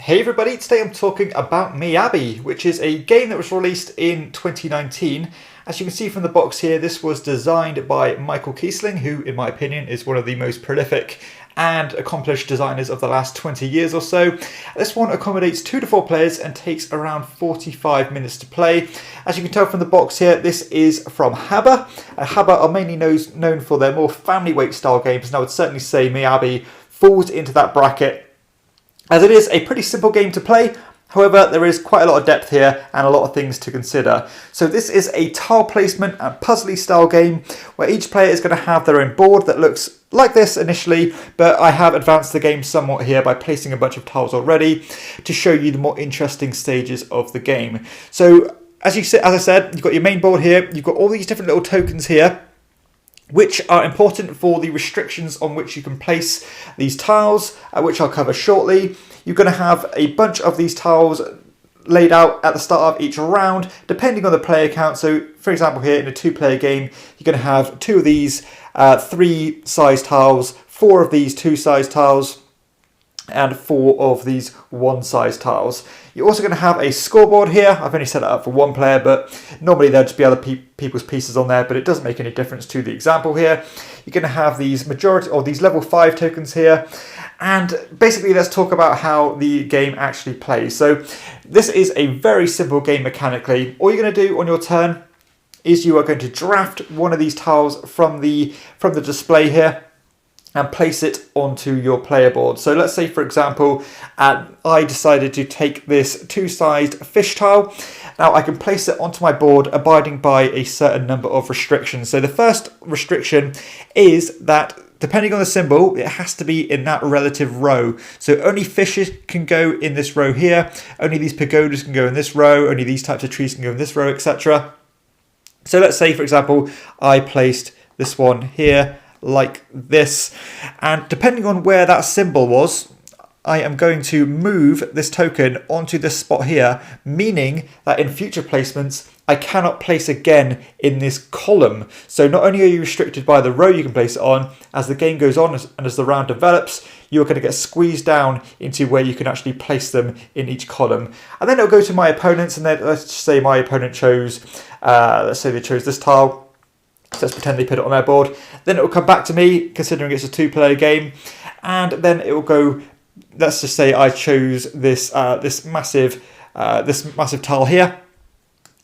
Hey everybody, today I'm talking about Miyabi, which is a game that was released in 2019. As you can see from the box here, this was designed by Michael Kiesling, who in my opinion is one of the most prolific and accomplished designers of the last 20 years or so. This one accommodates 2 to 4 players and takes around 45 minutes to play. As you can tell from the box here, this is from Haba. Haba are mainly known for their more family weight style games, and I would certainly say Miyabi falls into that bracket, as it is a pretty simple game to play. However, there is quite a lot of depth here and a lot of things to consider. So this is a tile placement and puzzly style game where each player is going to have their own board that looks like this initially, but I have advanced the game somewhat here by placing a bunch of tiles already to show you the more interesting stages of the game. So as I said, you've got your main board here, you've got all these different little tokens here, which are important for the restrictions on which you can place these tiles, which I'll cover shortly. You're going to have a bunch of these tiles laid out at the start of each round, depending on the player count. So, for example, here in a 2-player game, you're going to have 2 of these 3 size tiles, 4 of these 2 size tiles, and 4 of these 1 size tiles. You're also going to have a scoreboard here. I've only set it up for 1 player, but normally there'll just be other people's pieces on there, but it doesn't make any difference to the example here. You're going to have these these level 5 tokens here. And basically, let's talk about how the game actually plays. So this is a very simple game mechanically. All you're going to do on your turn is you are going to draft one of these tiles from the display here and place it onto your player board. So let's say, for example, I decided to take this 2-sized fish tile. Now I can place it onto my board abiding by a certain number of restrictions. So the first restriction is that depending on the symbol, it has to be in that relative row. So only fishes can go in this row here, only these pagodas can go in this row, only these types of trees can go in this row, etc. So let's say, for example, I placed this one here like this, and depending on where that symbol was, I am going to move this token onto this spot here, meaning that in future placements I cannot place again in this column. So not only are you restricted by the row you can place it on, as the game goes on and as the round develops, you're going to get squeezed down into where you can actually place them in each column. And then it'll go to my opponents, and then let's say my opponent chose, let's say they chose this tile. So let's pretend they put it on their board. Then it will come back to me, considering it's a 2-player game, and then it will go. Let's just say I chose this massive tile here.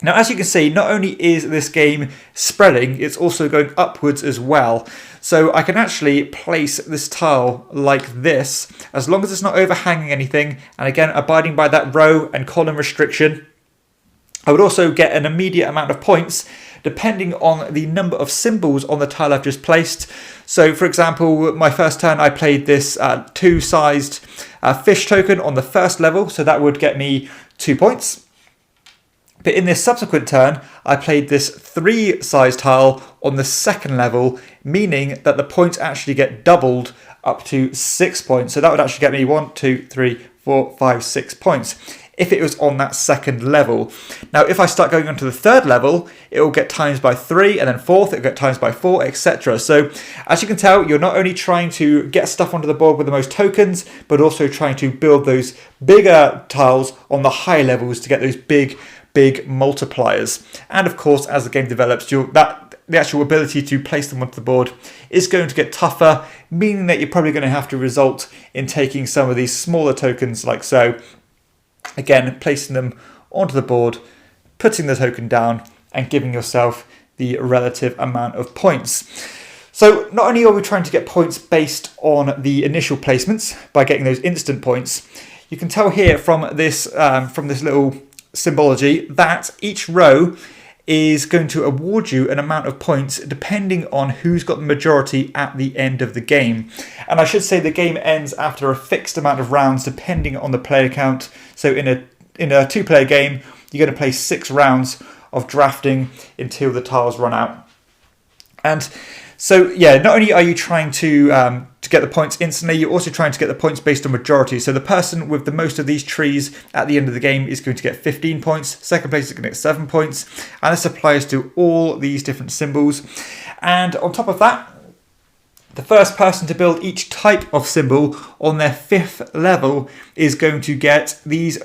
Now, as you can see, not only is this game spreading, it's also going upwards as well. So I can actually place this tile like this, as long as it's not overhanging anything, and again abiding by that row and column restriction. I would also get an immediate amount of points depending on the number of symbols on the tile I've just placed. So for example, my first turn I played this 2-sized fish token on the first level, so that would get me 2 points. But in this subsequent turn, I played this 3-sized tile on the second level, meaning that the points actually get doubled up to 6 points. So that would actually get me 1, 2, 3, 4, 5, 6 points if it was on that second level. Now, if I start going on to the third level, it will get times by 3, and then fourth, it'll get times by 4, etc. So as you can tell, you're not only trying to get stuff onto the board with the most tokens, but also trying to build those bigger tiles on the high levels to get those big multipliers. And of course, as the game develops, the actual ability to place them onto the board is going to get tougher, meaning that you're probably going to have to result in taking some of these smaller tokens like so. Again, placing them onto the board, putting the token down, and giving yourself the relative amount of points. So not only are we trying to get points based on the initial placements by getting those instant points, you can tell here from this little symbology that each row is going to award you an amount of points depending on who's got the majority at the end of the game. And I should say the game ends after a fixed amount of rounds depending on the player count. So in a 2-player game, you're going to play 6 rounds of drafting until the tiles run out. And so yeah, not only are you trying to get the points instantly, you're also trying to get the points based on majority. So the person with the most of these trees at the end of the game is going to get 15 points. Second place is going to get 7 points. And this applies to all these different symbols. And on top of that, The first person to build each type of symbol on their 5th level is going to get these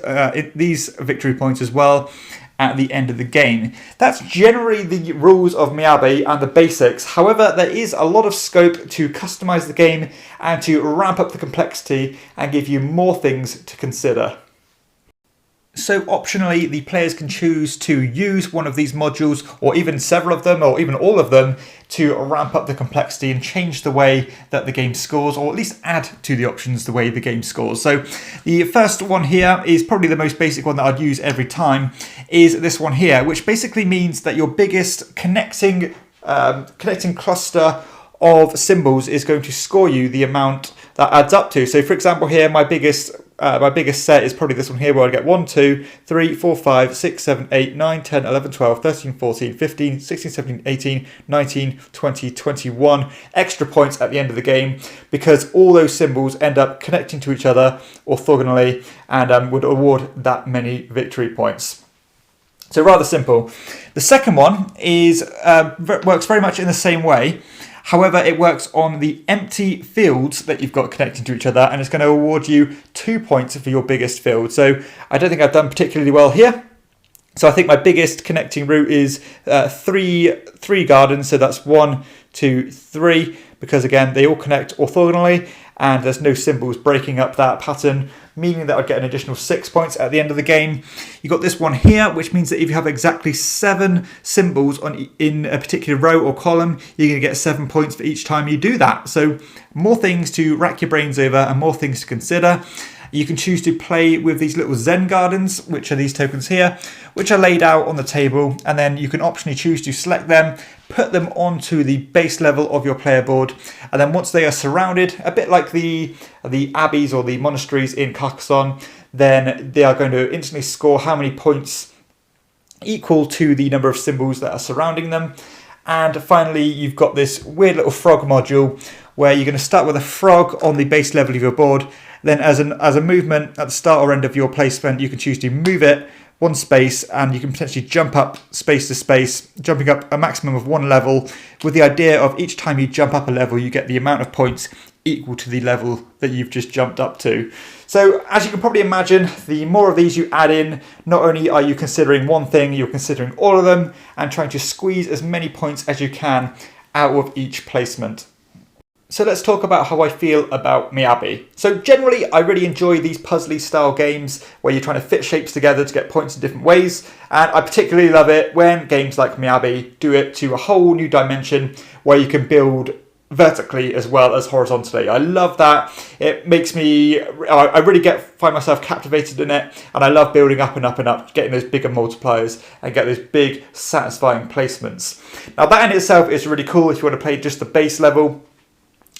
victory points as well at the end of the game. That's generally the rules of Miyabi and the basics. However, there is a lot of scope to customize the game and to ramp up the complexity and give you more things to consider. So optionally, the players can choose to use one of these modules, or even several of them, or even all of them, to ramp up the complexity and change the way that the game scores, or at least add to the options the way the game scores. So the first one here is probably the most basic one that I'd use every time, is this one here, which basically means that your biggest connecting cluster of symbols is going to score you the amount that adds up to. So for example here, my biggest set is probably this one here, where I get 1, 2, 3, 4, 5, 6, 7, 8, 9, 10, 11, 12, 13, 14, 15, 16, 17, 18, 19, 20, 21 extra points at the end of the game, because all those symbols end up connecting to each other orthogonally and would award that many victory points. So rather simple. The second one is works very much in the same way. However, it works on the empty fields that you've got connecting to each other, and it's going to award you 2 points for your biggest field. So I don't think I've done particularly well here. So I think my biggest connecting route is three gardens. So that's 1, 2, 3, because again, they all connect orthogonally and there's no symbols breaking up that pattern, meaning that I'd get an additional 6 points at the end of the game. You've got this one here, which means that if you have exactly 7 symbols in a particular row or column, you're going to get 7 points for each time you do that. So more things to rack your brains over and more things to consider. You can choose to play with these little Zen Gardens, which are these tokens here, which are laid out on the table, and then you can optionally choose to select them, put them onto the base level of your player board, and then once they are surrounded, a bit like the abbeys or the monasteries in Carcassonne, then they are going to instantly score how many points equal to the number of symbols that are surrounding them. And finally, you've got this weird little frog module where you're going to start with a frog on the base level of your board. Then as a movement at the start or end of your placement, you can choose to move it 1 space, and you can potentially jump up space to space, jumping up a maximum of 1 level, with the idea of each time you jump up a level, you get the amount of points equal to the level that you've just jumped up to. So as you can probably imagine, the more of these you add in, not only are you considering one thing, you're considering all of them and trying to squeeze as many points as you can out of each placement. So let's talk about how I feel about Miyabi. So generally, I really enjoy these puzzly style games where you're trying to fit shapes together to get points in different ways. And I particularly love it when games like Miyabi do it to a whole new dimension where you can build vertically as well as horizontally. I love that. It makes me, I really find myself captivated in it, and I love building up and up and up, getting those bigger multipliers and get those big satisfying placements. Now that in itself is really cool if you want to play just the base level.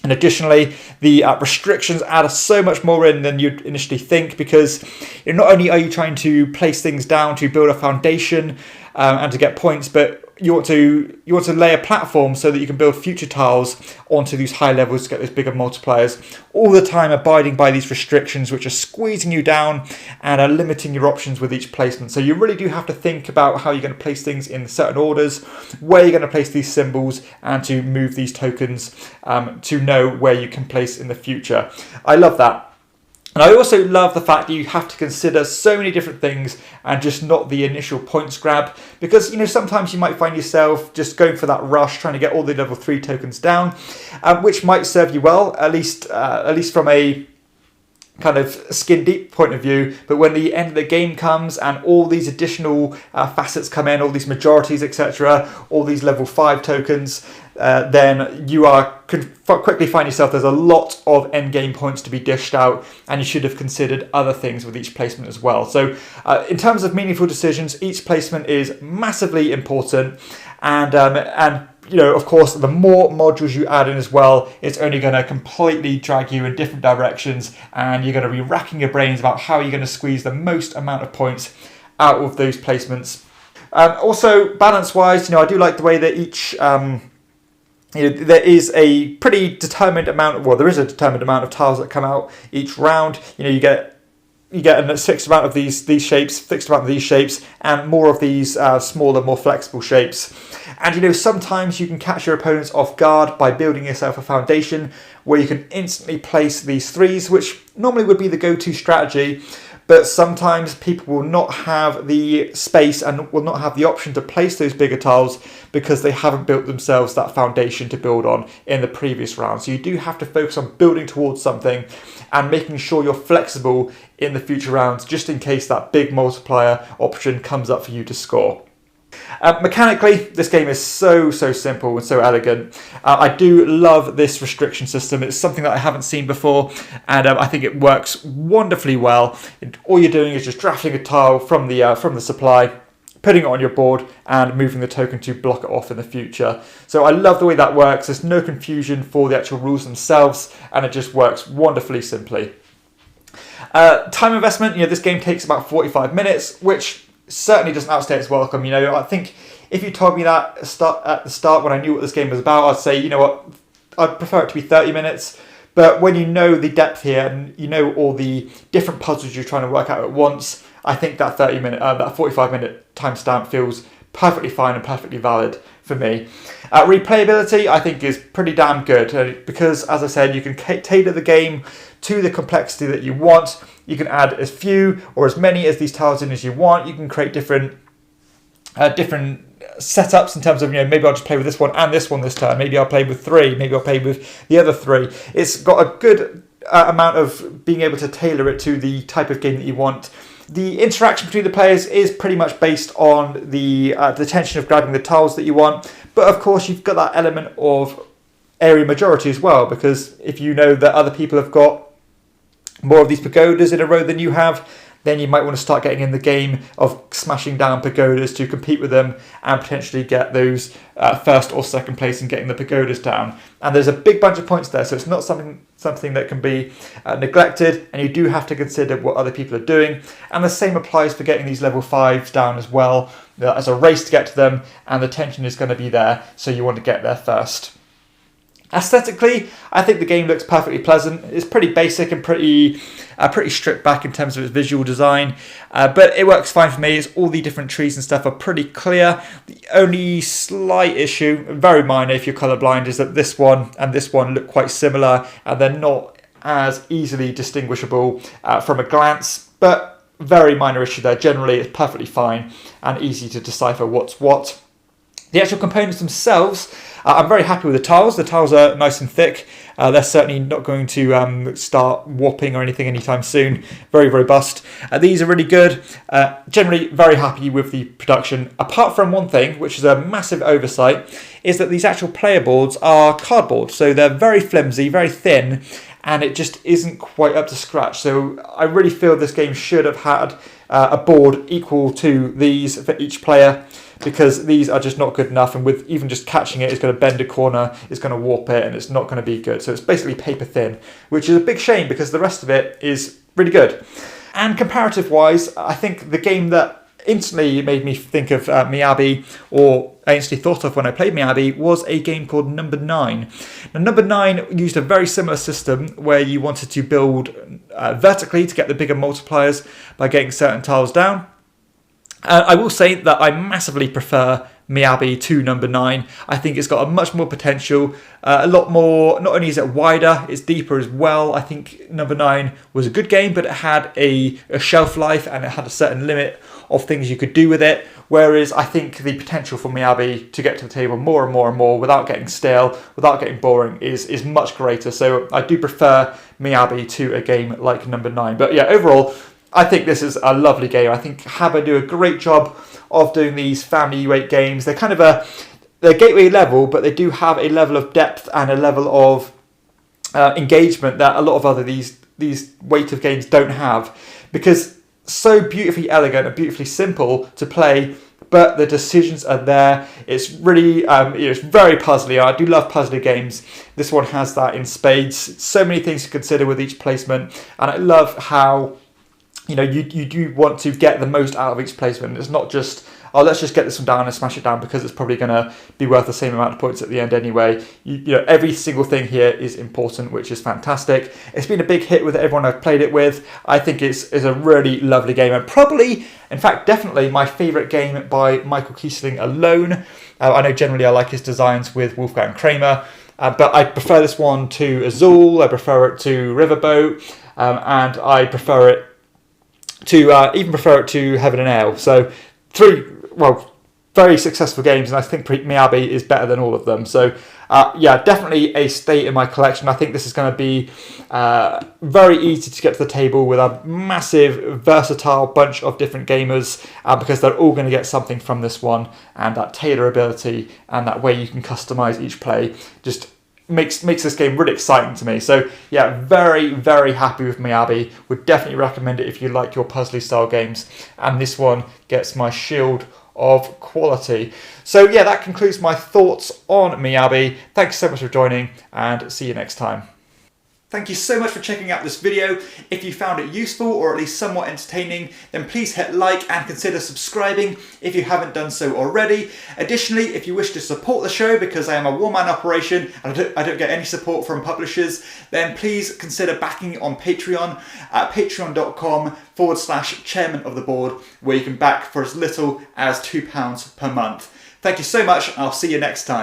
And additionally, the restrictions add so much more in than you'd initially think, because not only are you trying to place things down to build a foundation and to get points, but you want to lay a platform so that you can build future tiles onto these high levels to get those bigger multipliers, all the time abiding by these restrictions which are squeezing you down and are limiting your options with each placement. So you really do have to think about how you're going to place things in certain orders, where you're going to place these symbols, and to move these tokens to know where you can place in the future. I love that. And I also love the fact that you have to consider so many different things and just not the initial points grab, because sometimes you might find yourself just going for that rush, trying to get all the level 3 tokens down, which might serve you well, at least from a kind of skin deep point of view. But when the end of the game comes and all these additional facets come in, all these majorities, etc., all these level 5 tokens, then you could quickly find yourself there's a lot of end game points to be dished out, and you should have considered other things with each placement as well. So in terms of meaningful decisions, each placement is massively important, and of course, the more modules you add in as well, it's only going to completely drag you in different directions, and you're going to be racking your brains about how you're going to squeeze the most amount of points out of those placements. Also, balance-wise, I do like the way that each there is a pretty determined amount of, there is a determined amount of tiles that come out each round. You get you get a fixed amount of these shapes, fixed amount of these shapes, and more of these smaller, more flexible shapes. And sometimes you can catch your opponents off guard by building yourself a foundation where you can instantly place these threes, which normally would be the go-to strategy. But sometimes people will not have the space and will not have the option to place those bigger tiles because they haven't built themselves that foundation to build on in the previous round. So you do have to focus on building towards something and making sure you're flexible in the future rounds, just in case that big multiplier option comes up for you to score. Mechanically, this game is so simple and so elegant. I do love this restriction system. It's something that I haven't seen before, and I think it works wonderfully well. All you're doing is just drafting a tile from the supply, putting it on your board, and moving the token to block it off in the future. So I love the way that works. There's no confusion for the actual rules themselves, and it just works wonderfully simply. Time investment, this game takes about 45 minutes, which certainly doesn't outstay its welcome. I think if you told me that at the start when I knew what this game was about, I'd say, I'd prefer it to be 30 minutes. But when you know the depth here and you know all the different puzzles you're trying to work out at once, I think that 45-minute timestamp feels perfectly fine and perfectly valid for me. Replayability, I think, is pretty damn good because, as I said, you can tailor the game to the complexity that you want. You can add as few or as many as these tiles in as you want. You can create different setups in terms of, maybe I'll just play with this one and this one this turn. Maybe I'll play with 3. Maybe I'll play with the other 3. It's got a good amount of being able to tailor it to the type of game that you want. The interaction between the players is pretty much based on the tension of grabbing the tiles that you want. But of course, you've got that element of area majority as well, because if you know that other people have got more of these pagodas in a row than you have, then you might want to start getting in the game of smashing down pagodas to compete with them and potentially get those first or second place in getting the pagodas down. And there's a big bunch of points there, so it's not something that can be neglected, and you do have to consider what other people are doing. And the same applies for getting these level 5s down as well. As a race to get to them, and the tension is going to be there, so you want to get there first. Aesthetically, I think the game looks perfectly pleasant. It's pretty basic and pretty stripped back in terms of its visual design, but it works fine for me. It's all the different trees and stuff are pretty clear. The only slight issue, very minor if you're colourblind, is that this one and this one look quite similar, and they're not as easily distinguishable from a glance, but very minor issue there. Generally, it's perfectly fine and easy to decipher what's what. The actual components themselves, I'm very happy with the tiles. The tiles are nice and thick. They're certainly not going to start warping or anything anytime soon. Very robust. These are really good. Generally very happy with the production. Apart from one thing, which is a massive oversight, is that these actual player boards are cardboard. So they're very flimsy, very thin, and it just isn't quite up to scratch. So I really feel this game should have had a board equal to these for each player, because these are just not good enough, and with even just catching it, it's going to bend a corner, it's going to warp it, and it's not going to be good. So it's basically paper thin, which is a big shame because the rest of it is really good. And comparative wise, I think the game that instantly made me think of Miyabi, or I instantly thought of when I played Miyabi, was a game called Number 9. Now, Number 9 used a very similar system where you wanted to build vertically to get the bigger multipliers by getting certain tiles down. I will say that I massively prefer Miyabi to Number 9. I think it's got a much more potential, a lot more. Not only is it wider, it's deeper as well. I think Number 9 was a good game, but it had a shelf life and it had a certain limit of things you could do with it. Whereas I think the potential for Miyabi to get to the table more and more and more without getting stale, without getting boring, is much greater. So I do prefer Miyabi to a game like Number 9. But yeah, overall, I think this is a lovely game. I think Habba do a great job of doing these family weight games. They're kind of they're gateway level, but they do have a level of depth and a level of engagement that a lot of other these weight of games don't have, because so beautifully elegant and beautifully simple to play, but the decisions are there. It's really it's very puzzly. I do love puzzly games. This one has that in spades. So many things to consider with each placement, and I love how you know, you do want to get the most out of each placement. It's not just, oh, let's just get this one down and smash it down because it's probably going to be worth the same amount of points at the end anyway. You know, every single thing here is important, which is fantastic. It's been a big hit with everyone I've played it with. I think it's a really lovely game, and probably, in fact, definitely my favourite game by Michael Kiesling alone. I know generally I like his designs with Wolfgang Kramer, but I prefer this one to Azul, I prefer it to Riverboat, and I prefer it to even prefer it to Heaven and Ale. So three, well, very successful games, and I think Miyabi is better than all of them. So yeah, definitely a stay in my collection. I think this is going to be very easy to get to the table with a massive, versatile bunch of different gamers, because they're all going to get something from this one, and that tailorability and that way you can customize each play just makes this game really exciting to me. So yeah, very, very happy with Miyabi. Would definitely recommend it if you like your puzzly style games, and this one gets my shield of quality. So yeah, that concludes my thoughts on Miyabi. Thanks so much for joining, and see you next time. Thank you so much for checking out this video. If you found it useful or at least somewhat entertaining, then please hit like and consider subscribing if you haven't done so already. Additionally, if you wish to support the show, because I am a one-man operation and I don't get any support from publishers, then please consider backing on Patreon at patreon.com/chairman of the board, where you can back for as little as £2 per month. Thank you so much, and I'll see you next time.